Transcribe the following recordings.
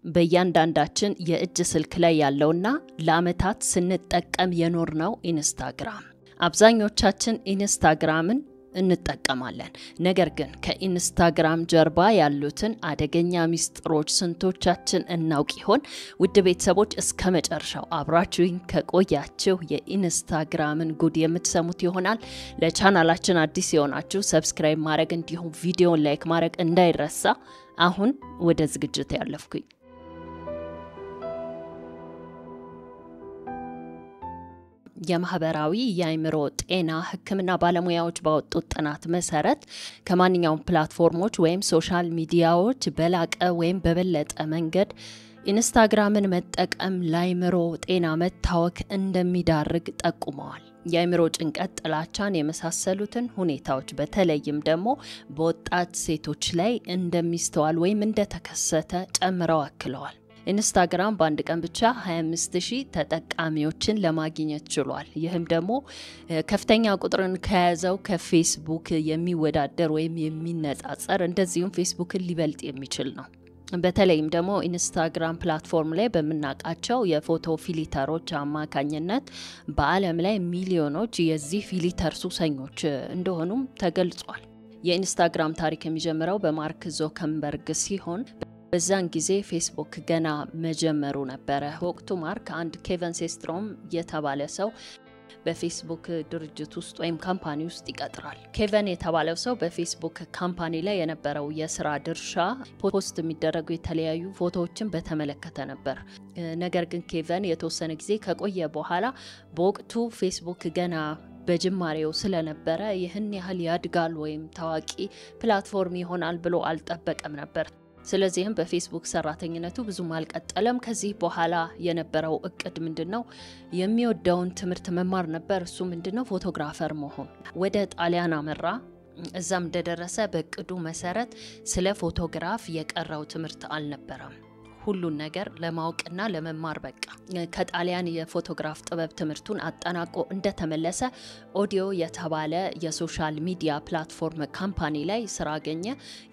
በእያንዳንዳችን የእጅ ስልክ ላይ ያለውና ለአመታት ስንጠቀም የኖርነው ኢንስታግራም። አብዛኞቻችን ኢንስታግራምን እንጠቀማለን። ነገር ግን ከኢንስታግራም ጀርባ ያሉትን አደገኛ ሚስጥሮች ስንቶቻችን እናውቅ ይሆን? ውድ ቤተሰቦች እስከመጨረሻው አብራችሁኝ ከቆያችሁ የኢንስታግራምን ጉድ የምትሰሙት ይሆናል። ለቻናላችን አዲስ የሆናችሁ ሰብስክራይብ ማድረግ እንዲሁም ቪዲዮን ላይክ ማድረግ እንዳይረሳ። አሁን ወደ ዝግጅት ያለፍኩኝ። የማህበራዊ የአእምሮ ጤና ህክምና ባለሙያዎች ባወጡት ጥናት መሰረት ከማንኛውም ፕላትፎርሞች ወይም ሶሻል ሚዲያዎች በላቀ ወይም በበለጠ መንገድ ኢንስታግራምን መጠቀም ለአእምሮ ጤና መታወክ እንደሚዳርግ ጠቁመዋል። የአእምሮ ጭንቀት፣ ጥላቻን የመሳሰሉትን ሁኔታዎች በተለይም ደግሞ በወጣት ሴቶች ላይ እንደሚስተዋል ወይም እንደተከሰተ ጨምረው አክለዋል። ኢንስታግራም በአንድ ቀን ብቻ 25000 ተጠቃሚዎችን ለማግኘት ችሏል። ይህም ደግሞ ከፍተኛ ቁጥርን ከያዘው ከፌስቡክ የሚወዳደር ወይም የሚነጻጸር እንደዚሁም ፌስቡክን ሊበልጥ የሚችል ነው። በተለይም ደግሞ ኢንስታግራም ፕላትፎርም ላይ በመናቃቸው የፎቶ ፊልተሮች አማካኝነት በዓለም ላይ ሚሊዮኖች የዚህ ፊልተር ሱሰኞች እንደሆኑም ተገልጿል። የኢንስታግራም ታሪክ የሚጀምረው በማርክ ዙከርበርግ ሲሆን በዛን ጊዜ ፌስቡክ ገና መጀመሩ ነበር። ወቅቱ ማርክ አንድ ኬቨን ሴስትሮም የተባለ ሰው በፌስቡክ ድርጅት ውስጥ ወይም ካምፓኒ ውስጥ ይቀጥራል። ኬቨን የተባለው ሰው በፌስቡክ ካምፓኒ ላይ የነበረው የሥራ ድርሻ ፖስት የሚደረጉ የተለያዩ ፎቶዎችን በተመለከተ ነበር። ነገር ግን ኬቨን የተወሰነ ጊዜ ከቆየ በኋላ በወቅቱ ፌስቡክ ገና በጅማሬው ስለነበረ ይህን ያህል ያድጋል ወይም ታዋቂ ፕላትፎርም ይሆናል ብሎ አልጠበቀም ነበር። ስለዚህም በፌስቡክ ሰራተኝነቱ ብዙም አልቀጠለም። ከዚህ በኋላ የነበረው እቅድ ምንድነው? የሚወደውን ትምህርት መማር ነበር። እሱ ምንድነው? ፎቶግራፈር መሆን። ወደ ጣሊያን አመራ። እዛም እንደደረሰ በእቅዱ መሰረት ስለ ፎቶግራፍ የቀረው ትምህርት አልነበረም። ሁሉን ነገር ለማወቅና ለመማር በቃ። ከጣሊያን የፎቶግራፍ ጥበብ ትምህርቱን አጠናቆ እንደተመለሰ ኦዲዮ የተባለ የሶሻል ሚዲያ ፕላትፎርም ካምፓኒ ላይ ስራ አገኘ።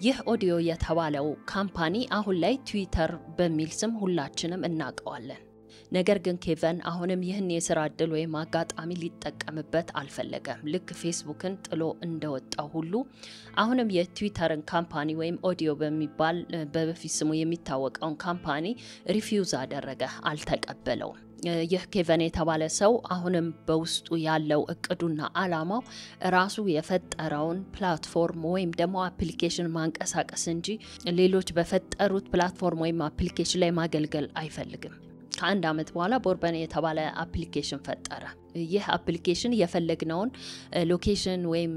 ይህ ኦዲዮ የተባለው ካምፓኒ አሁን ላይ ትዊተር በሚል ስም ሁላችንም እናውቀዋለን። ነገር ግን ኬቨን አሁንም ይህን የሥራ ዕድል ወይም አጋጣሚ ሊጠቀምበት አልፈለገም። ልክ ፌስቡክን ጥሎ እንደወጣው ሁሉ አሁንም የትዊተርን ካምፓኒ ወይም ኦዲዮ በሚባል በበፊት ስሙ የሚታወቀውን ካምፓኒ ሪፊውዝ አደረገ፣ አልተቀበለውም። ይህ ኬቨን የተባለ ሰው አሁንም በውስጡ ያለው እቅዱና አላማው ራሱ የፈጠረውን ፕላትፎርም ወይም ደግሞ አፕሊኬሽን ማንቀሳቀስ እንጂ ሌሎች በፈጠሩት ፕላትፎርም ወይም አፕሊኬሽን ላይ ማገልገል አይፈልግም። ከአንድ አመት በኋላ ቦርበን የተባለ አፕሊኬሽን ፈጠረ። ይህ አፕሊኬሽን የፈለግነውን ሎኬሽን ወይም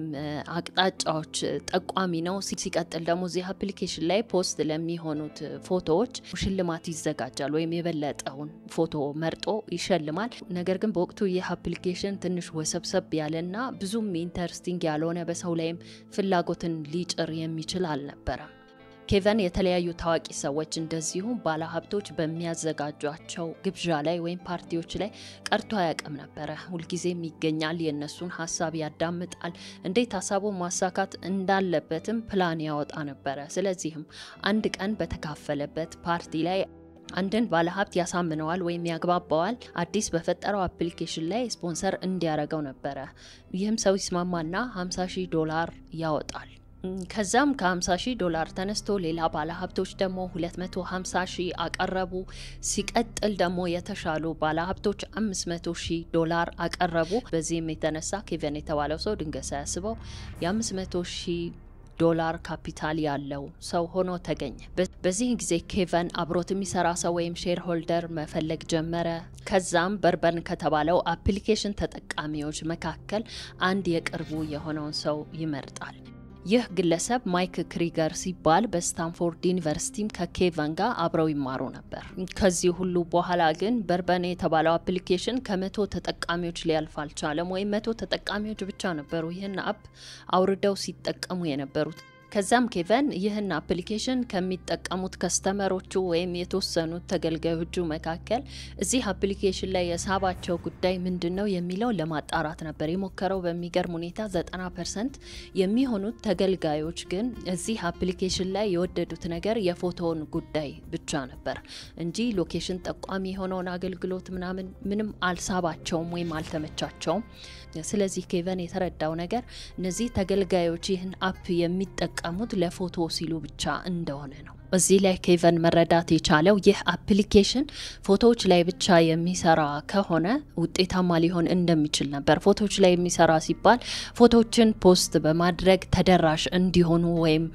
አቅጣጫዎች ጠቋሚ ነው። ሲቀጥል ደግሞ እዚህ አፕሊኬሽን ላይ ፖስት ለሚሆኑት ፎቶዎች ሽልማት ይዘጋጃል ወይም የበለጠውን ፎቶ መርጦ ይሸልማል። ነገር ግን በወቅቱ ይህ አፕሊኬሽን ትንሽ ወሰብሰብ ያለና ብዙም ኢንተረስቲንግ ያልሆነ በሰው ላይም ፍላጎትን ሊጭር የሚችል አልነበረም። ኬቨን የተለያዩ ታዋቂ ሰዎች እንደዚሁ ባለሀብቶች በሚያዘጋጇቸው ግብዣ ላይ ወይም ፓርቲዎች ላይ ቀርቶ ያቀም ነበር። ሁልጊዜም ይገኛል፣ የነሱን ሐሳብ ያዳምጣል፣ እንዴት ሐሳቡን ማሳካት እንዳለበትም ፕላን ያወጣ ነበር። ስለዚህም አንድ ቀን በተካፈለበት ፓርቲ ላይ አንድን ባለሀብት ያሳምነዋል ወይም ያግባባዋል አዲስ በፈጠረው አፕሊኬሽን ላይ ስፖንሰር እንዲያረጋው ነበር። ይህም ሰው ይስማማና $50,000 ያወጣል። ከዛም $50,000 ተነስቶ ሌላ ባለሀብቶች ደግሞ $250,000 አቀረቡ። ሲቀጥል ደግሞ የተሻሉ ባለሀብቶች $500,000 አቀረቡ። በዚህም የተነሳ ኬቨን የተባለው ሰው ድንገት ሳያስበው $500,000 ካፒታል ያለው ሰው ሆኖ ተገኘ። በዚህ ጊዜ ኬቨን አብሮት የሚሰራ ሰው ወይም ሼር ሆልደር መፈለግ ጀመረ። ከዛም በርበን ከተባለው አፕሊኬሽን ተጠቃሚዎች መካከል አንድ የቅርቡ የሆነውን ሰው ይመርጣል። ይህ ግለሰብ ማይክ ክሪገር ሲባል በስታንፎርድ ዩኒቨርሲቲም ከኬቨን ጋር አብረው ይማሩ ነበር። ከዚህ ሁሉ በኋላ ግን በርበን የተባለው አፕሊኬሽን ከ100 ተጠቃሚዎች ሊያልፍ አልቻለም ወይም 100 ተጠቃሚዎች ብቻ ነበሩ ይህን አፕ አውርደው ሲጠቀሙ የነበሩት። ከዛም ኬቨን ይህን አፕሊኬሽን ከሚጠቀሙት ከስተመሮቹ ወይም የተወሰኑት ተገልጋዮቹ መካከል እዚህ አፕሊኬሽን ላይ የሳባቸው ጉዳይ ምንድነው የሚለው ለማጣራት ነበር የሞከረው። በሚገርም ሁኔታ 90% የሚሆኑት ተገልጋዮች ግን እዚህ አፕሊኬሽን ላይ የወደዱት ነገር የፎቶውን ጉዳይ ብቻ ነበር እንጂ ሎኬሽን ጠቋሚ የሆነውን አገልግሎት ምንም አልሳባቸውም ወይም አልተመቻቸውም። ስለዚህ ኬቨን የተረዳው ነገር እነዚህ ተገልጋዮች ይህን አፕ የሚጠቀሙት ለፎቶ ሲሉ ብቻ እንደሆነ ነው። እዚህ ላይ ኬቨን መረዳት የቻለው ይህ አፕሊኬሽን ፎቶዎች ላይ ብቻ የሚሰራ ከሆነ ውጤታማ ሊሆን እንደሚችል ነበር። ፎቶዎች ላይ የሚሰራ ሲባል ፎቶዎችን ፖስት በማድረግ ተደራሽ እንዲሆኑ ወይም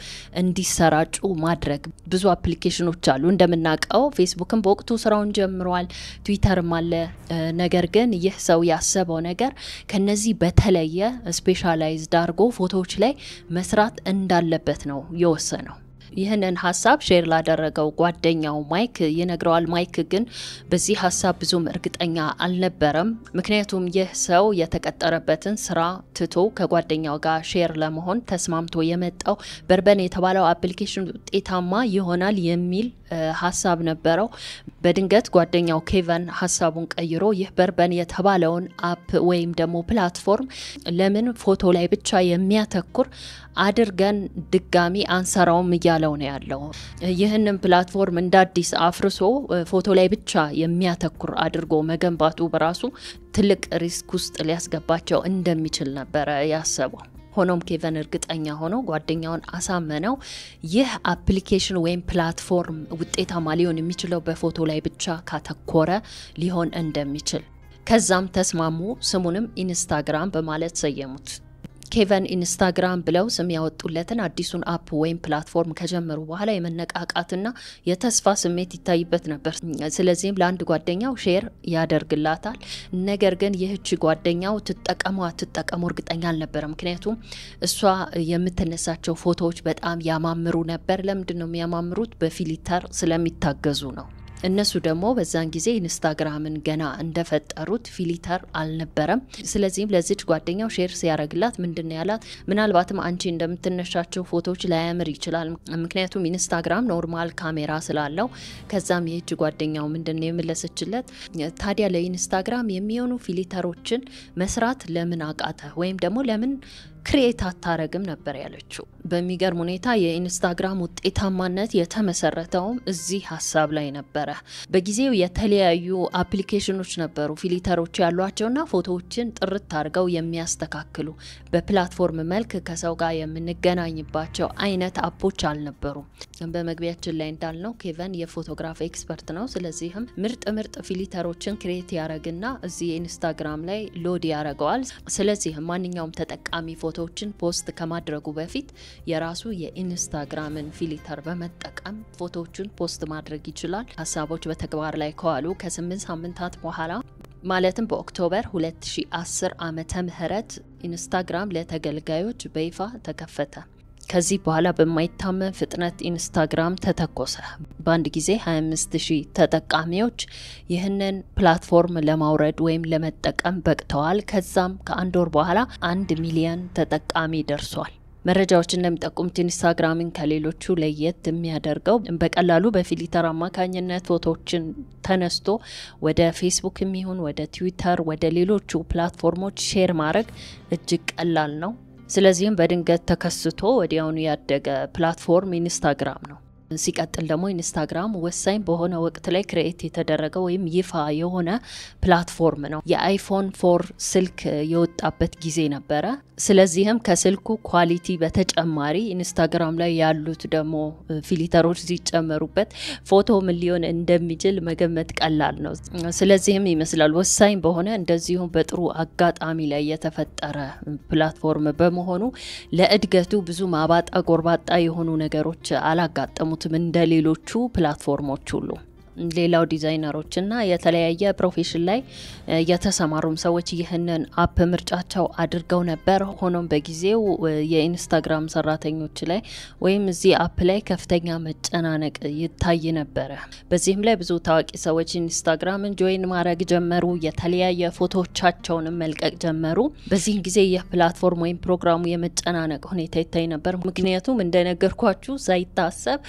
እንዲሰራጩ ማድረግ ብዙ አፕሊኬሽኖች አሉ። እንደምናውቀው ፌስቡክም በወቅቱ ስራውን ጀምሯል፣ ትዊተርም አለ። ነገር ግን ይህ ሰው ያሰበው ነገር ከነዚህ በተለየ ስፔሻላይዝድ አድርጎ ፎቶዎች ላይ መስራት እንዳለበት ነው የወሰነው። ይህንን ሐሳብ ሼር ላደረገው ጓደኛው ማይክ ይነግረዋል። ማይክ ግን በዚህ ሐሳብ ብዙም እርግጠኛ አልነበረም። ምክንያቱም ይህ ሰው የተቀጠረበትን ስራ ትቶ ከጓደኛው ጋር ሼር ለመሆን ተስማምቶ የመጣው በርበን የተባለው አፕሊኬሽን ውጤታማ ይሆናል የሚል ሐሳብ ነበረው። በድንገት ጓደኛው ኬቨን ሐሳቡን ቀይሮ ይህ በርበን የተባለውን አፕ ወይም ደግሞ ፕላትፎርም ለምን ፎቶ ላይ ብቻ የሚያተኩር አድርገን ድጋሚ አንሰራውም እያለው ነው ያለው። ይህንን ፕላትፎርም እንደ አዲስ አፍርሶ ፎቶ ላይ ብቻ የሚያተኩር አድርጎ መገንባቱ በራሱ ትልቅ ሪስክ ውስጥ ሊያስገባቸው እንደሚችል ነበር ያሰበው። ሆኖም ኬቨን እርግጠኛ ሆኖ ጓደኛውን አሳመነው። ይህ አፕሊኬሽን ወይም ፕላትፎርም ውጤታማ ሊሆን የሚችለው በፎቶ ላይ ብቻ ካተኮረ ሊሆን እንደሚችል። ከዛም ተስማሙ። ስሙንም ኢንስታግራም በማለት ሰየሙት። ኬቨን ኢንስታግራም ብለው ስም ያወጡለትን አዲሱን አፕ ወይም ፕላትፎርም ከጀመሩ በኋላ የመነቃቃትና የተስፋ ስሜት ይታይበት ነበር። ስለዚህም ለአንድ ጓደኛው ሼር ያደርግላታል። ነገር ግን ይህች ጓደኛው ትጠቀሙ እርግጠኛ አልነበረም። ምክንያቱም እሷ የምትነሳቸው ፎቶዎች በጣም ያማምሩ ነበር። ለምንድነው የሚያማምሩት? በፊልተር ስለሚታገዙ ነው። እነሱ ደግሞ በዛን ጊዜ ኢንስታግራምን ገና እንደፈጠሩት ፊልተር አልነበረም። ስለዚህም ለዚች ጓደኛው ሼር ሲያረግላት ምንድነው ያላት? ምናልባትም አንቺ እንደምትነሻቸው ፎቶዎች ላያምር ይችላል፣ ምክንያቱም ኢንስታግራም ኖርማል ካሜራ ስላለው። ከዛም ይህች ጓደኛው ምንድነው የመለሰችለት? ታዲያ ለኢንስታግራም የሚሆኑ ፊልተሮችን መስራት ለምን አቃተ? ወይም ደግሞ ለምን ክሬት አታረግም ነበር ያለችው። በሚገርም ሁኔታ የኢንስታግራም ውጤታማነት የተመሰረተውም እዚህ ሐሳብ ላይ ነበረ። በጊዜው የተለያዩ አፕሊኬሽኖች ነበሩ ፊልተሮች ያሏቸውና ፎቶዎችን ጥርት አድርገው የሚያስተካክሉ በፕላትፎርም መልክ ከሰው ጋር የምንገናኝባቸው አይነት አፖች አልነበሩም። በመግቢያችን ላይ እንዳልነው ኬቨን የፎቶግራፍ ኤክስፐርት ነው። ስለዚህም ምርጥ ፊልተሮችን ክሬት ያረግና እዚህ ኢንስታግራም ላይ ሎድ ያረጋዋል። ስለዚህም ማንኛውም ተጠቃሚ ፎቶዎችን ፖስት ከማድረጉ በፊት የራሱ የኢንስታግራምን ፊልተር በመጠቀም ፎቶዎችን ፖስት ማድረግ ይችላል። ሐሳቦች በተግባር ላይ ከዋሉ ከ8 ሳምንታት በኋላ ማለትም በኦክቶበር 2010 ዓመተ ምህረት ኢንስታግራም ለተገልጋዮች በይፋ ተከፈተ። ከዚህ በኋላ በማይታመን ፍጥነት ኢንስታግራም ተተኮሰ። በአንድ ጊዜ 25000 ተጠቃሚዎች ይህንን ፕላትፎርም ለማውረድ ወይም ለመጠቀም በቅተዋል። ከዛም ከአንድ ወር በኋላ 1 ሚሊዮን ተጠቃሚ ደርሷል። መረጃዎች እንደሚጠቁሙት ኢንስታግራምን ከሌሎቹ ለየት የሚያደርገው በቀላሉ በፊልተር አማካኝነት ፎቶዎችን ተነስቶ ወደ ፌስቡክ የሚሆን ወደ ትዊተር ወደ ሌሎቹ ፕላትፎርሞች ሼር ማድረግ እጅግ ቀላል ነው። ስለዚህም በድንገት ተከስቶ ወዲያውኑ ያደገ ፕላትፎርም ኢንስታግራም ነው። ሲቀጥል ደግሞ ኢንስታግራም ወሳኝ በሆነ ወቅት ላይ ክሬት የተደረገ ወይም ይፋ የሆነ ፕላትፎርም ነው። የአይፎን 4 ስልክ የወጣበት ጊዜ ነበረ። ስለዚህም ከስልኩ ኳሊቲ በተጨማሪ ኢንስታግራም ላይ ያሉት ደግሞ ፊልተሮች ሲጨመሩበት ፎቶ ምን ሊሆን እንደሚችል መገመት ቀላል ነው። ስለዚህም ይመስላል ወሳኝ በሆነ እንደዚሁም በጥሩ አጋጣሚ ላይ የተፈጠረ ፕላትፎርም በመሆኑ ለእድገቱ ብዙ ማባጣ ጎርባጣ የሆኑ ነገሮች አላጋጠሙትም እንደሌሎቹ ፕላትፎርሞች ሁሉ። ሌላው ዲዛይነሮች እና የተለያየ ፕሮፌሽን ላይ የተሰማሩም ሰዎች ይህንን አፕ ምርጫቸው አድርገው ነበር። ሆኖም በጊዜው የኢንስታግራም ሰራተኞች ላይ ወይም እዚህ አፕ ላይ ከፍተኛ መጨናነቅ ይታይ ነበር። በዚህም ላይ ብዙ ታዋቂ ሰዎች ኢንስታግራምን ጆይን ማድረግ ጀመሩ፣ የተለያየ ፎቶዎቻቸውን መልቀቅ ጀመሩ። በዚህ ጊዜ የፕላትፎርም ወይም ፕሮግራሙ የመጨናነቅ ሁኔታ ይታይ ነበር። ምክንያቱም እንደነገርኳችሁ ሳይታሰብ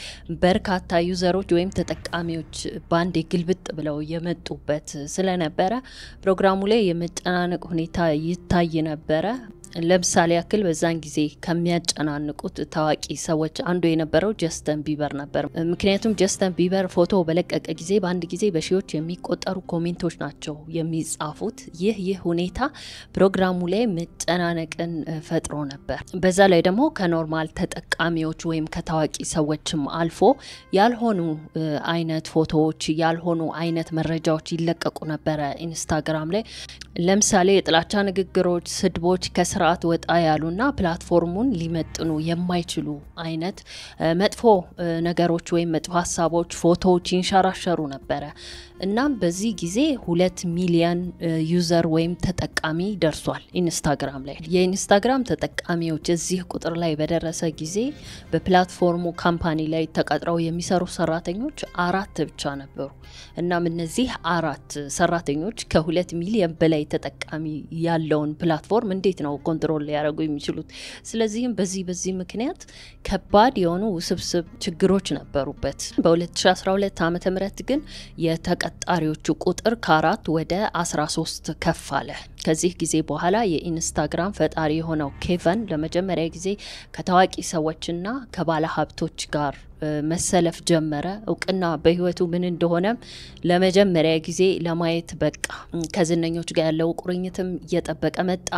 በርካታ ዩዘሮች ወይም ተጠቃሚዎች ባንድ ግልብጥ ብለው የመጡበት ስለነበረ ፕሮግራሙ ላይ የመጨናነቅ ሁኔታ ይታይ ነበር። ለምሳሌ ያክል በዛን ጊዜ ከሚያጨናንቁት ታዋቂ ሰዎች አንዱ የነበረው ጀስተን ቢበር ነበር። ምክንያቱም ጀስተን ቢበር ፎቶ በለቀቀ ጊዜ በአንድ ጊዜ በሺዎች የሚቆጠሩ ኮሜንቶች ናቸው የሚጻፉት። ይህ ሁኔታ ፕሮግራሙ ላይ መጨናነቅን ፈጥሮ ነበር። በዛ ላይ ደግሞ ከኖርማል ተጠቃሚዎች ወይም ከታዋቂ ሰዎችም አልፎ ያልሆኑ አይነት ፎቶዎች ያልሆኑ አይነት መረጃዎች ይለቀቁ ነበር ኢንስታግራም ላይ። ለምሳሌ የጥላቻ ንግግሮች፣ ስድቦች ከስርዓት ወጣ ያሉና ፕላትፎርሙን ሊመጥኑ የማይችሉ አይነት መጥፎ ነገሮች ወይም መጥፎ ሀሳቦች፣ ፎቶዎች ይንሸራሸሩ ነበር። እናም በዚህ ጊዜ 2 ሚሊዮን ዩዘር ወይም ተጠቃሚ ደርሷል ኢንስታግራም ላይ። የኢንስታግራም ተጠቃሚዎች እዚህ ቁጥር ላይ በደረሰ ጊዜ በፕላትፎርሙ ካምፓኒ ላይ ተቀጥረው የሚሰሩ ሰራተኞች 4 ብቻ ነበሩ። እናም እነዚህ 4 ሰራተኞች ከ2 ሚሊዮን በላይ ተጠቃሚ ያለውን ፕላትፎርም እንዴት ነው ኮንትሮል ሊያደርጉ የሚችሉት? ስለዚህም በዚህ ምክንያት ከባድ የሆኑ ውስብስብ ችግሮች ነበሩበት። በ2012 ዓመተ ምህረት ግን የተቀጣሪዎቹ ቁጥር ከ4 ወደ 13 ከፍ አለ። ከዚህ ጊዜ በኋላ የኢንስታግራም ፈጣሪ የሆነው ኬቨን ለመጀመሪያ ጊዜ ከታዋቂ ሰዎችና ከባለ ሀብቶች ጋር መሰለፍ ጀመረ። እውቅና በህይወቱ ምን እንደሆነ ለመጀመሪያ ጊዜ ለማየት በቃ። ከዝነኞች ጋር ያለው ቁርኝትም እየጠበቀ መጣ።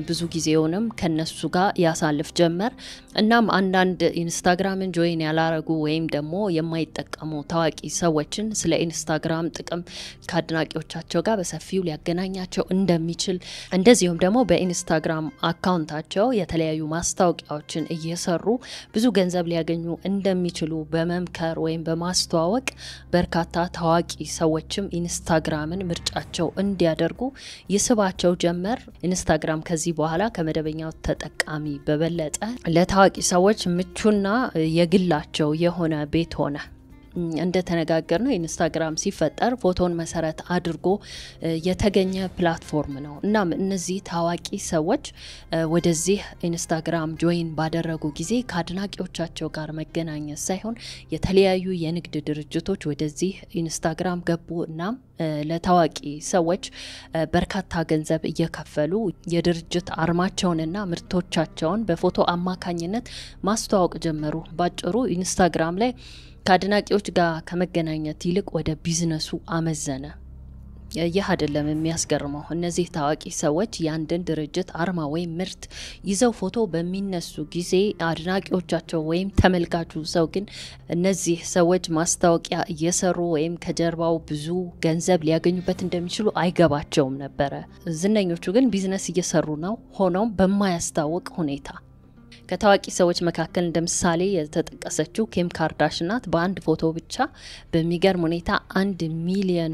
ብዙ ጊዜውንም ከነሱ ጋር ያሳልፍ ጀመር። እናም አንዳንድ ኢንስታግራምን ጆይን ያላረጉ ወይም ደግሞ የማይጠቀሙ ታዋቂ ሰዎችን ስለ ኢንስታግራም ጥቅም ከአድናቂዎቻቸው ጋር በሰፊው ሊያገናኛቸው እንደሚችል፣ እንደዚሁም ደግሞ በኢንስታግራም አካውንታቸው የተለያዩ ማስታወቂያዎችን እየሰሩ ብዙ ገንዘብ ሊያገኙ እንደሚችሉ በመምከር ወይም በማስተዋወቅ በርካታ ታዋቂ ሰዎችም ኢንስታግራምን ምርጫቸው እንዲያደርጉ ይስባቸው ጀመር። ኢንስታግራም ከዚህ በኋላ ከመደበኛው ተጠቃሚ በበለጠ ለታዋቂ ሰዎች ምቹና የግላቸው የሆነ ቤት ሆነ። እንደተነጋገርነው ኢንስታግራም ሲፈጠር ፎቶን መሰረት አድርጎ የተገኘ ፕላትፎርም ነው። እናም እነዚህ ታዋቂ ሰዎች ወደዚህ ኢንስታግራም ጆይን ባደረጉ ጊዜ ከአድናቂዎቻቸው ጋር መገናኘት ሳይሆን የተለያዩ የንግድ ድርጅቶች ወደዚህ ኢንስታግራም ገቡ። እናም ለታዋቂ ሰዎች በርካታ ገንዘብ እየከፈሉ የድርጅት አርማቸውንና ምርቶቻቸውን በፎቶ አማካኝነት ማስተዋወቅ ጀመሩ። ባጭሩ ኢንስታግራም ላይ ከአድናቂዎች ጋር ከመገናኘት ይልቅ ወደ ቢዝነሱ አመዘነ። ይህ አይደለም የሚያስገርመው። እነዚህ ታዋቂ ሰዎች ያንድን ድርጅት አርማ ወይም ምርት ይዘው ፎቶ በሚነሱ ጊዜ አድናቂዎቻቸው ወይም ተመልካቹ ሰው ግን እነዚህ ሰዎች ማስታወቂያ እየሰሩ ወይም ከጀርባው ብዙ ገንዘብ ሊያገኙበት እንደሚችሉ አይገባቸውም ነበረ። ዝነኞቹ ግን ቢዝነስ እየሰሩ ነው፣ ሆኖም በማያስታውቅ ሁኔታ። ከታዋቂ ሰዎች መካከል እንደምሳሌ የተጠቀሰችው ኪም ካርዳሽን ናት። በአንድ ፎቶ ብቻ በሚገርም ሁኔታ $1 ሚሊዮን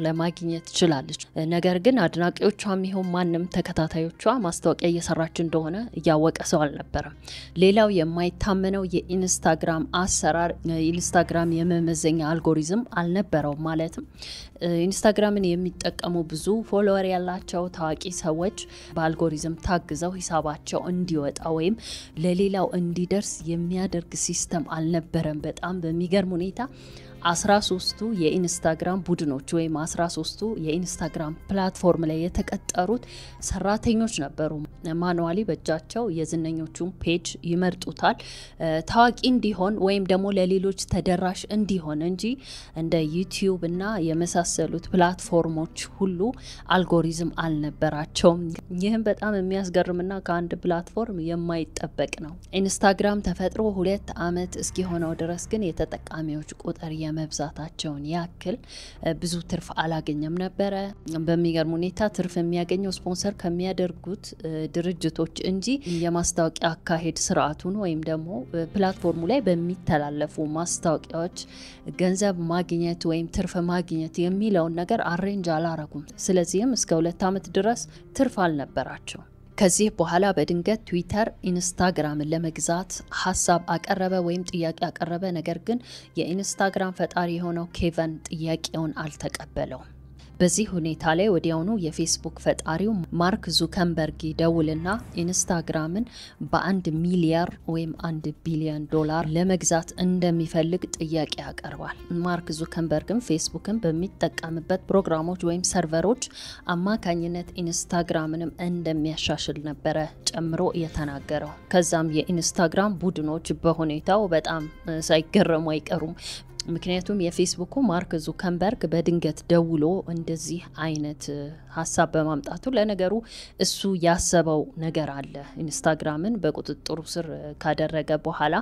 ለማግኘት ትችላለች። ነገር ግን አድናቂዎቿም ይሁን ማንም ተከታታዮቿ ማስታወቂያ እየሰራች እንደሆነ ያወቀ ሰው አልነበረም። ሌላው የማይታመነው የኢንስታግራም አሰራር ኢንስታግራም የመመዘኛ አልጎሪዝም አልነበረውም። ማለትም ኢንስታግራምን የሚጠቀሙ ብዙ ፎሎወር ያላቸው ታዋቂ ሰዎች በአልጎሪዝም ታግዘው ሂሳባቸው እንዲወጣ ወይም ለሌላው እንዲደርስ የሚያደርግ ሲስተም አልነበረም። በጣም በሚገርም ሁኔታ 13ቱ የኢንስታግራም ቡድኖች ወይም 13ቱ የኢንስታግራም ፕላትፎርም ላይ የተቀጠሩት ሰራተኞች ነበሩ። ማኑዋሊ በእጃቸው የዝነኞቹን ፔጅ ይመርጡታል ታዋቂ እንዲሆን ወይም ደግሞ ለሌሎች ተደራሽ እንዲሆን እንጂ እንደ ዩቲዩብ እና የመሳሰሉት ፕላትፎርሞች ሁሉ አልጎሪዝም አልነበራቸውም። ይህም በጣም የሚያስገርምና ከአንድ ፕላትፎርም የማይጠበቅ ነው። ኢንስታግራም ተፈጥሮ 2 ዓመት እስኪሆነው ድረስ ግን የተጠቃሚዎች ቁጥር የመብዛታቸውን ያክል ብዙ ትርፍ አላገኘም ነበር በሚገርም ሁኔታ ትርፍ የሚያገኘው ስፖንሰር ከሚያደርጉት ድርጅቶች እንጂ የማስታወቂያ አካሄድ ስርዓቱን ወይም ደግሞ ፕላትፎርሙ ላይ በሚተላለፉ ማስታወቂያዎች ገንዘብ ማግኘት ወይም ትርፍ ማግኘት የሚለው ነገር አሬንጅ አላረጉም ስለዚህም እስከ 2 አመት ድረስ ትርፍ አልነበራቸው ከዚህ በኋላ በድንገት ትዊተር ኢንስታግራምን ለመግዛት ሐሳብ አቀረበ ወይም ጥያቄ አቀረበ ነገር ግን የኢንስታግራም ፈጣሪ የሆነው ኬቨን ጥያቄውን አልተቀበለው በዚህ ሁኔታ ላይ ወዲያውኑ የፌስቡክ ፈጣሪው ማርክ ዙከንበርግ ደውልና ኢንስታግራምን በ1 ሚሊያርድ ወይም 1 ቢሊዮን ዶላር ለመግዛት እንደሚፈልግ ጥያቄ ያቀርባል ማርክ ዙከንበርግም ፌስቡክን በሚጠቀምበት ፕሮግራሞች ወይም ሰርቨሮች አማካኝነት ኢንስታግራምንም እንደሚያሻሽል ነበር ጨምሮ የተናገረው ከዛም የኢንስታግራም ቡድኖች በሁኔታው በጣም ሳይገረሙ አይቀሩም ምክንያቱም የፌስቡክ ማርክ ዙከንበርግ በድንገት ደውሎ እንደዚህ አይነት ሐሳብ በማምጣቱ ለነገሩ እሱ ያሰበው ነገር አለ ኢንስታግራምን በቁጥጥሩ ስር ካደረገ በኋላ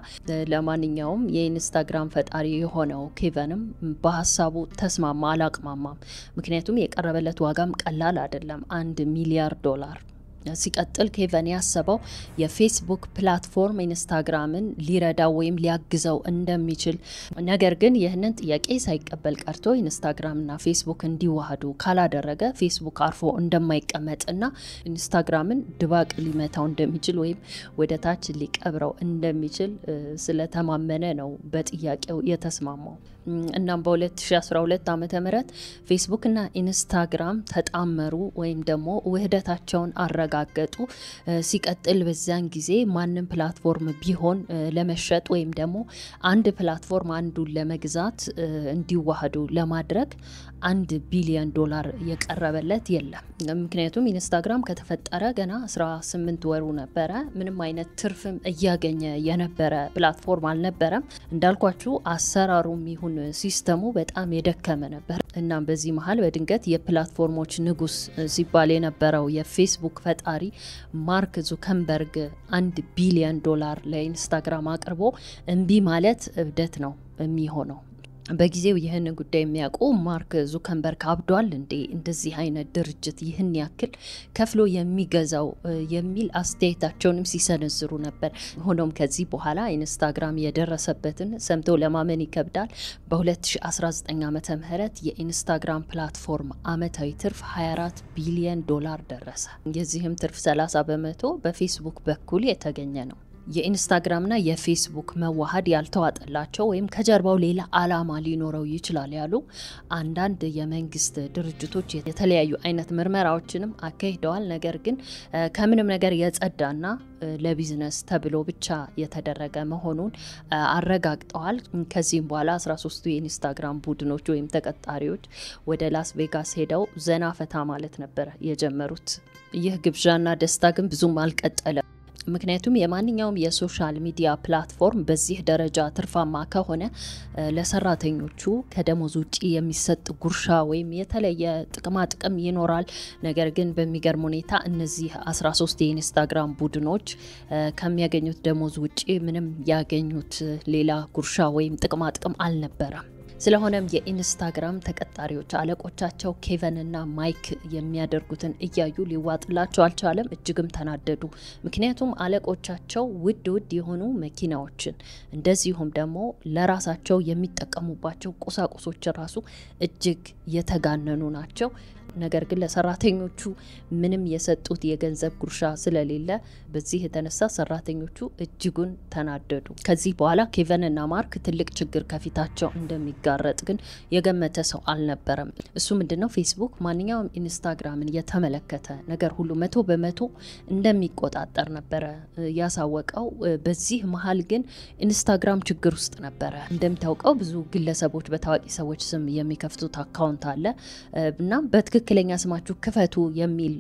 ለማንኛውም የኢንስታግራም ፈጣሪ የሆነው ኬቨንም በሐሳቡ ተስማማ አላቅማማም ምክንያቱም የቀረበለት ዋጋም ቀላል አይደለም 1 ሚሊያርድ ዶላር ሲቀጥል ኬቨን ያሰበው የፌስቡክ ፕላትፎርም ኢንስታግራምን ሊረዳው ወይም ሊያግዘው እንደሚችል ነገር ግን ይህንን ጥያቄ ሳይቀበል ቀርቶ ኢንስታግራምና ፌስቡክ እንዲዋሃዱ ካላደረገ ፌስቡክ አርፎ እንደማይቀመጥና ኢንስታግራምን ድባቅ ሊመታው እንደሚችል ወይም ወደታች ሊቀብረው እንደሚችል ስለተማመነ ነው በጥያቄው የተስማማው እናም በ2012 ዓመተ ምህረት ፌስቡክ እና ኢንስታግራም ተጣመሩ ወይም ደግሞ ውህደታቸውን አረጋገጡ ሲቀጥል በዛን ጊዜ ማንንም ፕላትፎርም ቢሆን ለመሸጥ ወይም ደግሞ አንድ ፕላትፎርም አንዱን ለመግዛት እንዲዋሃዱ ለማድረግ 1 ቢሊዮን ዶላር የቀረበለት የለም ምክንያቱም ኢንስታግራም ከተፈጠረ ገና 18 ወሩ ነበር ምንም አይነት ትርፍም እያገኘ የነበረ ፕላትፎርም አልነበረም እንዳልኳችሁ አሰራሩም ይሁን ሲስተሙ በጣም የደከመ ነበር እናም በዚህ መሃል በድንገት የፕላትፎርሞች ንጉስ ሲባል የነበረው የፌስቡክ ፈጣሪ ማርክ ዙከንበርግ 1 ቢሊዮን ዶላር ለኢንስታግራም አቅርቦ እንቢ ማለት እብደት ነው የሚሆነው በጊዜው ይህን ጉዳይ የሚያውቁ ማርክ ዙከንበርግ አብዷል እንዴ እንደዚህ አይነት ድርጅት ይህን ያክል ከፍሎ የሚገዛው የሚል አስተያየታቸውንም ሲሰነዝሩ ነበር ሆኖም ከዚህ በኋላ ኢንስታግራም የደረሰበትን ሰምቶ ለማመን ይከብዳል በ2019 ዓመተ ምህረት የኢንስታግራም ፕላትፎርም አመታዊ ትርፍ 24 ቢሊዮን ዶላር ደረሰ የዚህም ትርፍ 30% በፌስቡክ በኩል የተገኘ ነው የኢንስታግራምና የፌስቡክ መዋሃድ ያልተዋጠላቸው ወይም ከጀርባው ሌላ አላማ ሊኖረው ይችላል ያሉ አንዳንድ የመንግስት ድርጅቶች የተለያዩ አይነት ምርመራዎችንም አካሂደዋል ነገር ግን ከምንም ነገር የጸዳና ለቢዝነስ ተብሎ ብቻ የተደረገ መሆኑን አረጋግጠዋል ከዚህም በኋላ 13ቱ የኢንስታግራም ቡድኖች ወይም ተቀጣሪዎች ወደ ላስ ቬጋስ ሄደው ዘና ፈታ ማለት ነበር የጀመሩት ይህ ግብዣና ደስታ ግን ብዙም አልቀጠለም ምክንያቱም የማንኛውም የሶሻል ሚዲያ ፕላትፎርም በዚህ ደረጃ ትርፋማ ከሆነ ለሰራተኞቹ ከደሞዝ ውጪ የሚሰጥ ጉርሻ ወይም የተለየ ጥቅም ይኖራል ነገር ግን በሚገርም ሁኔታ እነዚህ 13 የኢንስታግራም ቡድኖች ከሚያገኙት ደሞዝ ውጪ ምንም ያገኙት ሌላ ጉርሻ ወይም ጥቅም አልነበረም ስለሆነም የኢንስታግራም ተቀጣሪዎች አለቆቻቸው ኬቨን እና ማይክ የሚያደርጉትን እያዩ ሊዋጥላቸው አልቻለም እጅግም ተናደዱ ምክንያቱም አለቆቻቸው ውድ የሆኑ መኪናዎችን እንደዚሁም ደግሞ ለራሳቸው የሚጠቀሙባቸው ቁሳቁሶች ራሱ እጅግ የተጋነኑ ናቸው ነገር ግን ለሰራተኞቹ ምንም የሰጡት የገንዘብ ጉርሻ ስለሌለ በዚህ የተነሳ ሰራተኞቹ እጅጉን ተናደዱ ከዚህ በኋላ ኬቨን እና ማርክ ትልቅ ችግር ከፊታቸው እንደሚጋረጥ ግን የገመተ ሰው አልነበረም እሱ ምንድነው ፌስቡክ ማንኛውም ኢንስታግራምን የተመለከተ ነገር ሁሉ 100% እንደሚቆጣጠር ነበር ያሳወቀው በዚህ መሃል ግን ኢንስታግራም ችግር ውስጥ ነበር እንደምታውቀው ብዙ ግለሰቦች በታዋቂ ሰዎች ስም የሚከፍቱት አካውንት አለ እና በትክክለኛ ስማችሁ ክፈቱ የሚል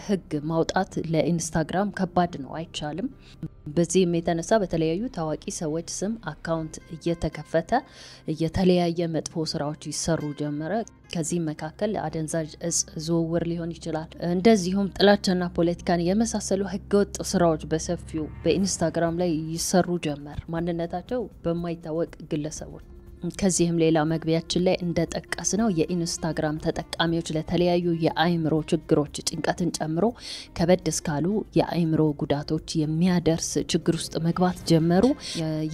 ህግ ማውጣት ለኢንስታግራም ከባድ ነው አይቻልም በዚህም የተነሳ በተለያዩ ታዋቂ ሰዎች ስም አካውንት እየተከፈተ የተለያየ መጥፎ ስራዎች ይሰሩ ጀመረ ከዚህ መካከል አደንዛዥ እጽ ዝውውር ሊሆን ይችላል እንደዚሁም ጥላቻና ፖለቲካን የመሳሰሉ ህገወጥ ስራዎች በሰፊው በኢንስታግራም ላይ ይሰሩ ጀመር ማንነታቸው በማይታወቅ ግለሰቦች ከዚህም ሌላ መግቢያችን ላይ እንደጠቀስነው የኢንስታግራም ተጠቃሚዎች ለተለያዩ የአይምሮ ችግሮች ጭንቀትን ጨምሮ ከበድ እስካሉ የአይምሮ ጉዳቶች የሚያደርስ ችግር ውስጥ መግባት ጀመሩ።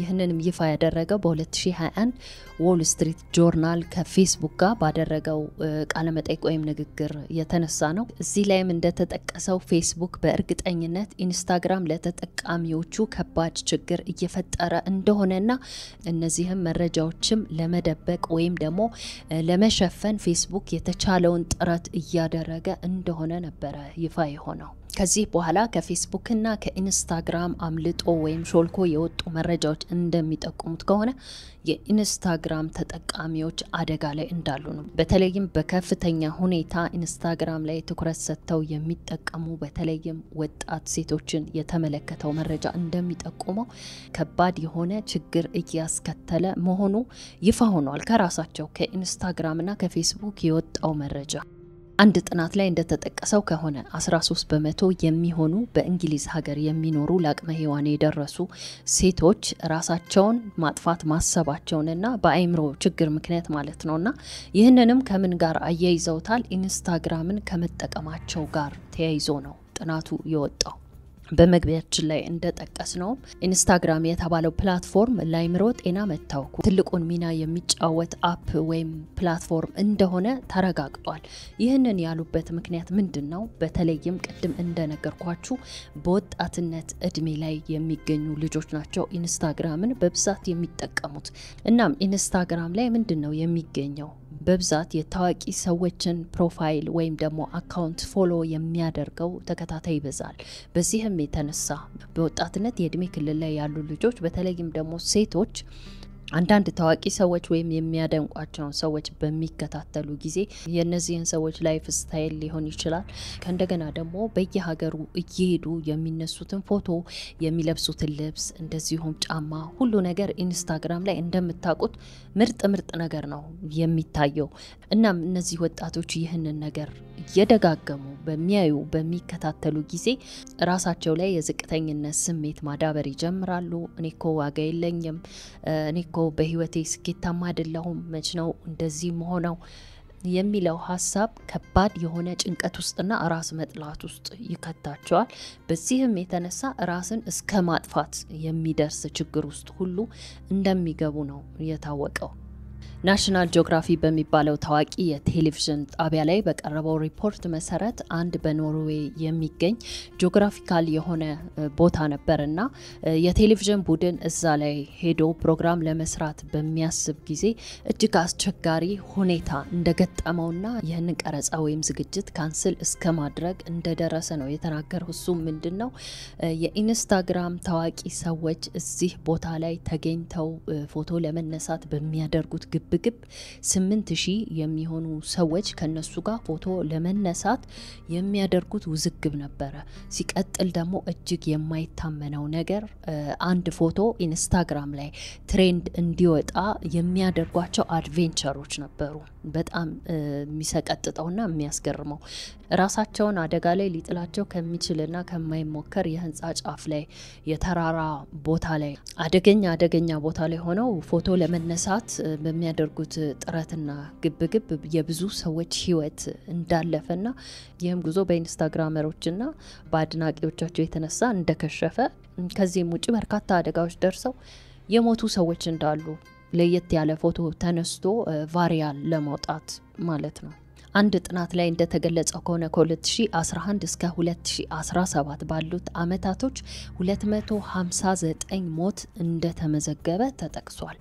ይህንንም ይፋ ያደረገው በ2021 ዎል ስትሪት ጆርናል ከፌስቡክ ጋር ባደረገው ቃለ መጠይቅ ወይም ንግግር የተነሳ ነው። እዚህ ላይም እንደተጠቀሰው ፌስቡክ በእርግጠኝነት ኢንስታግራም ለተጠቃሚዎቹ ከባድ ችግር እየፈጠረ እንደሆነና እነዚህም መረጃዎችም ለመደበቅ ወይም ደግሞ ለመሸፈን ፌስቡክ የተቻለውን ጥረት እያደረገ እንደሆነ ነበረ ይፋ የሆነው። ከዚህ በኋላ ከፌስቡክና ከኢንስታግራም አምልጦ ወይም ሾልኮ የወጡ መረጃዎች እንደሚጠቁሙት ከሆነ የኢንስታግራም ተጠቃሚዎች አደጋ ላይ እንዳሉ ነው። በተለይም በከፍተኛ ሁኔታ ኢንስታግራም ላይ ትኩረት ሰጥተው የሚጠቀሙ በተለይም ወጣት ሴቶችን የተመለከተው መረጃ እንደሚጠቁመው ከባድ የሆነ ችግር እያስከተለ መሆኑ ይፋ ሆኗል። ከራሳቸው ከኢንስታግራምና ከፌስቡክ የወጣው መረጃ አንድ ጥናት ላይ እንደተጠቀሰው ከሆነ 13% የሚሆኑ በእንግሊዝ ሀገር የሚኖሩ ለአቅመ ሔዋን የደረሱ ሴቶች ራሳቸውን ማጥፋት ማሰባቸውንና በአይምሮ ችግር ምክንያት ማለት ነውና ይህንንም ከምን ጋር አያይዘውታል? ኢንስታግራምን ከመጠቀማቸው ጋር ተያይዞ ነው ጥናቱ የወጣው። በመግቢያችን ላይ እንደጠቀስነው ኢንስታግራም የተባለው ፕላትፎርም ለአይምሮ ጤና መታወኩ ትልቁን ሚና የሚጫወት አፕ ወይም ፕላትፎርም እንደሆነ ተረጋግጧል። ይህንን ያሉበት ምክንያት ምንድነው? በተለይም ቅድም እንደነገርኳችሁ በወጣትነት እድሜ ላይ የሚገኙ ልጆች ናቸው ኢንስታግራምን በብዛት የሚጠቀሙት። እናም ኢንስታግራም ላይ ምንድነው የሚገኘው? በብዛት የታዋቂ ሰዎችን ፕሮፋይል ወይም ደግሞ አካውንት ፎሎ የሚያደርገው ተከታታይ ይበዛል። በዚህም የተነሳ በወጣትነት የእድሜ ክልል ላይ ያሉ ልጆች በተለይም ደግሞ ሴቶች አንዳንድ ታዋቂ ሰዎች ወይም የሚያደንቋቸውን ሰዎች በሚከታተሉ ጊዜ የነዚህን ሰዎች ላይፍ ስታይል ሊሆን ይችላል ከእንደገና ደግሞ በየሀገሩ እየሄዱ የሚነሱትን ፎቶ የሚለብሱትን ልብስ እንደዚሁም ጫማ ሁሉ ነገር ኢንስታግራም ላይ እንደምታውቁት ምርጥ ነገር ነው የሚታየው። እናም እነዚህ ወጣቶች ይህንን ነገር እየደጋገሙ በሚያዩ በሚከታተሉ ጊዜ ራሳቸው ላይ የዝቅተኝነት ስሜት ማዳበር ይጀምራሉ። እኔኮ ዋጋ የለኝም፣ እኔኮ በህይወቴ ስኬታማ አይደለሁም፣ መች ነው እንደዚህ መሆነው የሚለው ሐሳብ ከባድ የሆነ ጭንቀት ውስጥና ራስ መጥላት ውስጥ ይከታቸዋል። በዚህም የተነሳ ራስን እስከ ማጥፋት የሚደርስ ችግር ውስጥ ሁሉ እንደሚገቡ ነው የታወቀው። ናሽናል ጂኦግራፊ በሚባለው ታዋቂ የቴሌቪዥን ጣቢያ ላይ በቀረበው ሪፖርት መሰረት አንድ በኖርዌይ የሚገኝ ጂኦግራፊካል የሆነ ቦታ ነበርና የቴሌቪዥን ቡድን እዛ ላይ ሄዶ ፕሮግራም ለመስራት በሚያስብ ጊዜ እጅግ አስቸጋሪ ሁኔታ እንደገጠመውና ይህንን ቀረጻ ወይም ዝግጅት ካንስል እስከ ማድረግ እንደደረሰ ነው የተናገረው። እሱ ምንድነው የኢንስታግራም ታዋቂ ሰዎች እዚህ ቦታ ላይ ተገኝተው ፎቶ ለመነሳት በሚያደርጉት ግብግብ 8000 የሚሆኑ ሰዎች ከነሱ ጋር ፎቶ ለመነሳት የሚያደርጉት ውዝግብ ነበረ። ሲቀጥል ደግሞ እጅግ የማይታመነው ነገር አንድ ፎቶ ኢንስታግራም ላይ ትሬንድ እንዲወጣ የሚያደርጓቸው አድቬንቸሮች ነበሩ። በጣም የሚሰቀጥጠውና የሚያስገርመው ራሳቸውን አደጋ ላይ ሊጥላቸው ከሚችልና ከማይሞከር የህንጻ ጫፍ ላይ የተራራ ቦታ ላይ አደገኛ ቦታ ላይ ሆነው ፎቶ ለመነሳት በሚያደርጉት ጥረትና ግብግብ የብዙ ሰዎች ህይወት እንዳለፈና ይህም ጉዞ በኢንስታግራመሮችና በአድናቂዎቻቸው የተነሳ እንደከሸፈ ከዚህም ውጪ በርካታ አደጋዎች ደርሰው የሞቱ ሰዎች እንዳሉ ለየት ያለ ፎቶ ተነስቶ ቫይራል ለማውጣት ማለት ነው። አንድ ጥናት ላይ እንደተገለጸው ከሆነ ከ2011 እስከ 2017 ባሉት አመታቶች 259 ሞት እንደተመዘገበ ተጠቅሷል።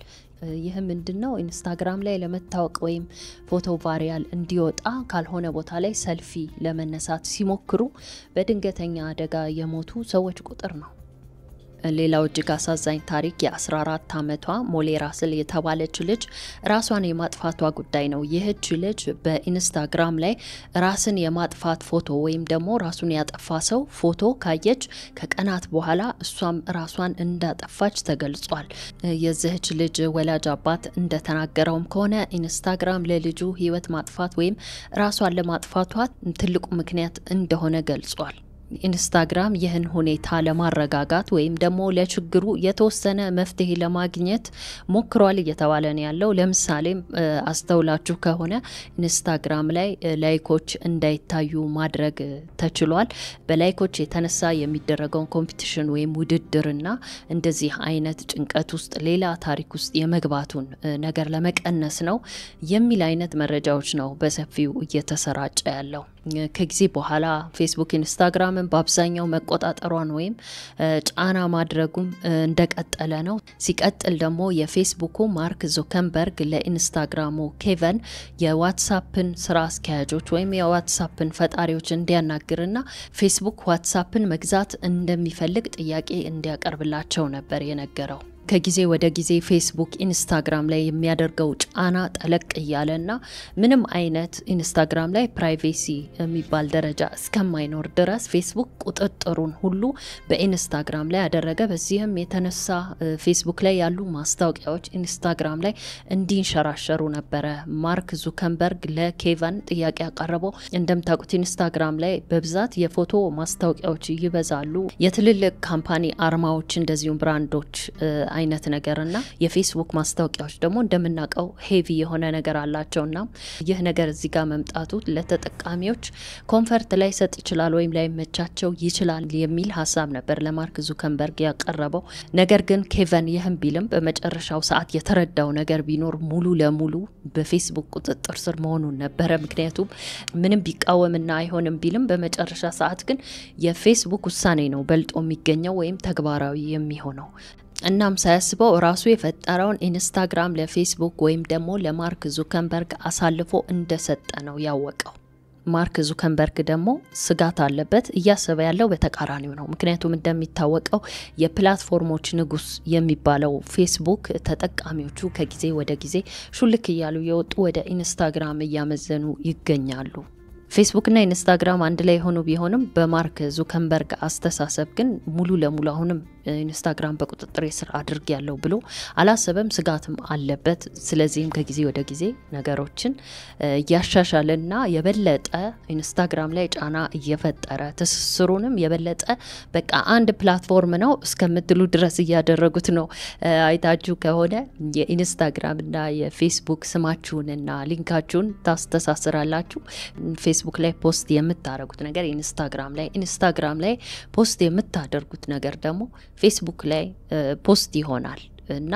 ይህ ምንድነው? ኢንስታግራም ላይ ለመታወቅ ወይም ፎቶ ቫይራል እንዲወጣ ካልሆነ ቦታ ላይ ሰልፊ ለመነሳት ሲሞክሩ በድንገተኛ አደጋ የሞቱ ሰዎች ቁጥር ነው። ሌላው እጅግ አሳዛኝ ታሪክ የ14 አመቷ ሞሌ ራስል የተባለች ልጅ ራሷን የማጥፋቷ ጉዳይ ነው። ይህች ልጅ በኢንስታግራም ላይ ራስን የማጥፋት ፎቶ ወይም ደግሞ ራሱን ያጠፋ ሰው ፎቶ ካየች ከቀናት በኋላ እሷም ራሷን እንዳጠፋች ተገልጿል። የዚህች ልጅ ወላጅ አባት እንደተናገረውም ከሆነ ኢንስታግራም ለልጁ ህይወት ማጥፋት ወይም ራሷን ለማጥፋቷ ትልቁ ምክንያት እንደሆነ ገልጿል። ኢንስታግራም ይህን ሁኔታ ለማረጋጋት ወይም ደግሞ ለችግሩ የተወሰነ መፍትሄ ለማግኘት ሞክሯል እየተባለ ነው ያለው። ለምሳሌ አስተውላችሁ ከሆነ ኢንስታግራም ላይ ላይኮች እንዳይታዩ ማድረግ ተችሏል። በላይኮች የተነሳ የሚደረገው ኮምፒቲሽን ወይም ውድድርና እንደዚህ አይነት ጭንቀት ውስጥ ሌላ ታሪክ ውስጥ የመግባቱን ነገር ለመቀነስ ነው የሚል አይነት መረጃዎች ነው በሰፊው እየተሰራጨ ያለው። ከጊዜ በኋላ ፌስቡክ ኢንስታግራምን በአብዛኛው መቆጣጠሯን ወይም ጫና ማድረጉም እንደቀጠለ ነው። ሲቀጥል ደግሞ የፌስቡኩ ማርክ ዙከንበርግ ለኢንስታግራሙ ኬቨን የዋትስአፕን ስራ አስኪያጆች ወይም የዋትስአፕን ፈጣሪዎች እንዲያናግርና ፌስቡክ ዋትስአፕን መግዛት እንደሚፈልግ ጥያቄ እንዲያቀርብላቸው ነበር የነገረው። ከጊዜ ወደ ጊዜ ፌስቡክ ኢንስታግራም ላይ የሚያደርገው ጫና ጠለቅ እያለና ምንም አይነት ኢንስታግራም ላይ ፕራይቬሲ የሚባል ደረጃ እስከማይኖር ድረስ ፌስቡክ ቁጥጥሩን ሁሉ በኢንስታግራም ላይ ያደረገ። በዚህም የተነሳ ፌስቡክ ላይ ያሉ ማስታወቂያዎች ኢንስታግራም ላይ እንዲንሸራሸሩ ነበረ ማርክ ዙከንበርግ ለኬቨን ጥያቄ ያቀረበው። እንደምታውቁት ኢንስታግራም ላይ በብዛት የፎቶ ማስታወቂያዎች ይበዛሉ። የትልልቅ ካምፓኒ አርማዎች እንደዚሁም ብራንዶች አይነት ነገርና የፌስቡክ ማስታወቂያዎች ደግሞ እንደምናቀው ሄቪ የሆነ ነገር አላቸውና ይህ ነገር እዚህ ጋር መምጣቱ ለተጠቃሚዎች ኮንፈርት ላይ ሰጥ ይችላል ወይም ላይ መቻቸው ይችላል የሚል ሐሳብ ነበር ለማርክ ዙከንበርግ ያቀረበው። ነገር ግን ኬቨን ይህም ቢልም በመጨረሻው ሰዓት የተረዳው ነገር ቢኖር ሙሉ ለሙሉ በፌስቡክ ቁጥጥር ስር መሆኑን ነበር። ምክንያቱም ምንም ቢቃወምና አይሆንም ቢልም በመጨረሻ ሰዓት ግን የፌስቡክ ውሳኔ ነው በልጦ የሚገኘው ወይም ተግባራዊ የሚሆነው። እናም ሳያስበው ራሱ የፈጠረውን ኢንስታግራም ለፌስቡክ ወይም ደግሞ ለማርክ ዙከንበርግ አሳልፎ እንደሰጠ ነው ያወቀው። ማርክ ዙከንበርግ ደግሞ ስጋት አለበት። እያሰበ ያለው በተቃራኒው ነው። ምክንያቱም እንደሚታወቀው የፕላትፎርሞች ንጉስ የሚባለው ፌስቡክ ተጠቃሚዎቹ ከጊዜ ወደ ጊዜ ሹልክ እያሉ የወጡ ወደ ኢንስታግራም እያመዘኑ ይገኛሉ። ፌስቡክ እና ኢንስታግራም አንድ ላይ ሆኖ ቢሆንም በማርክ ዙከንበርግ አስተሳሰብ ግን ሙሉ ለሙሉ አሁንም ኢንስታግራም በቁጥጥር ስር አድርግ ያለው ብሎ አላሰበም። ስጋትም አለበት። ስለዚህም ከጊዜ ወደ ጊዜ ነገሮችን ያሻሻለና የበለጠ ኢንስታግራም ላይ ጫና እየፈጠረ ትስስሩንም የበለጠ በቃ አንድ ፕላትፎርም ነው እስከምትሉ ድረስ እያደረጉት ነው። አይታችሁ ከሆነ የኢንስታግራም እና የፌስቡክ ስማችሁንና ሊንካችሁን ታስተሳስራላችሁ። ፌስቡክ ላይ ፖስት የምታደርጉት ነገር ኢንስታግራም ላይ ፖስት የምታደርጉት ነገር ደግሞ ፌስቡክ ላይ ፖስት ይሆናል። እና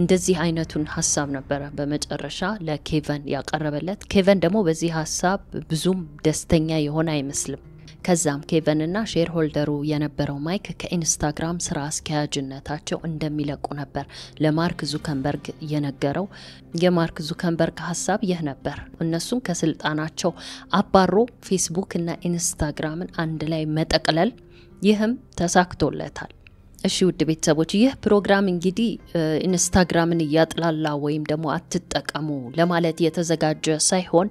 እንደዚህ አይነቱን ሐሳብ ነበር በመጨረሻ ለኬቨን ያቀረበለት። ኬቨን ደግሞ በዚህ ሐሳብ ብዙም ደስተኛ የሆነ አይመስልም። ከዛም ኬቨን እና ሼር ሆልደሩ የነበረው ማይክ ከኢንስታግራም ስራ አስኪያጅነታቸው እንደሚለቁ ነበር ለማርክ ዙከንበርግ የነገረው። የማርክ ዙከንበርግ ሐሳብ ይህ ነበር፣ እነሱን ከስልጣናቸው አባሮ ፌስቡክ እና ኢንስታግራምን አንድ ላይ መጠቅለል። ይህም ተሳክቶለታል። እሺ ውድ ቤተሰቦች ይህ ፕሮግራም እንግዲህ ኢንስታግራምን ያጥላላ ወይም ደግሞ አትጠቀሙ ለማለት የተዘጋጀ ሳይሆን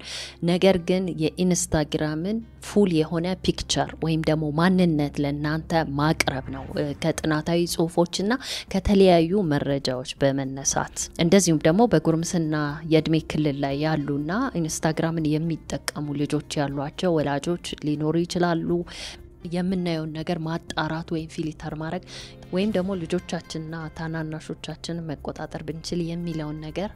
ነገር ግን የኢንስታግራምን ፉል የሆነ ፒክቸር ወይም ደግሞ ማንነት ለናንተ ማቅረብ ነው ከጥናታዊ ጽሁፎችና ከተለያዩ መረጃዎች በመነሳት እንደዚሁም ደግሞ በጉርምስና የእድሜ ክልል ላይ ያሉና ኢንስታግራምን የሚጠቀሙ ልጆች ያሏቸው ወላጆች ሊኖሩ ይችላሉ። የምናየው ነገር ማጣራት ወይም ፊልተር ማድረግ ወይም ደግሞ ልጆቻችንና ታናናሾቻችን መቆጣጠር ብንችል የሚለውን ነገር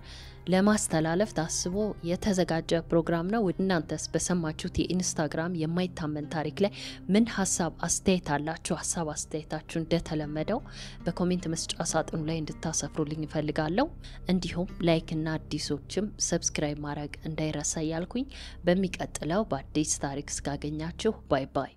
ለማስተላለፍ ታስቦ የተዘጋጀ ፕሮግራም ነው። እናንተስ በሰማችሁት የኢንስታግራም የማይታመን ታሪክ ላይ ምን ሐሳብ አስተያየት አላችሁ? ሐሳብ አስተያየታችሁ እንደተለመደው በኮሜንት መስጫ ሳጥኑ ላይ እንድታሰፍሩልኝ እፈልጋለሁ። እንዲሁም ላይክ እና አዲሶችም ሰብስክራይብ ማድረግ እንዳይረሳ ያልኩኝ በሚቀጥለው በአዲስ ታሪክ እስካገኛችሁ ባይ ባይ።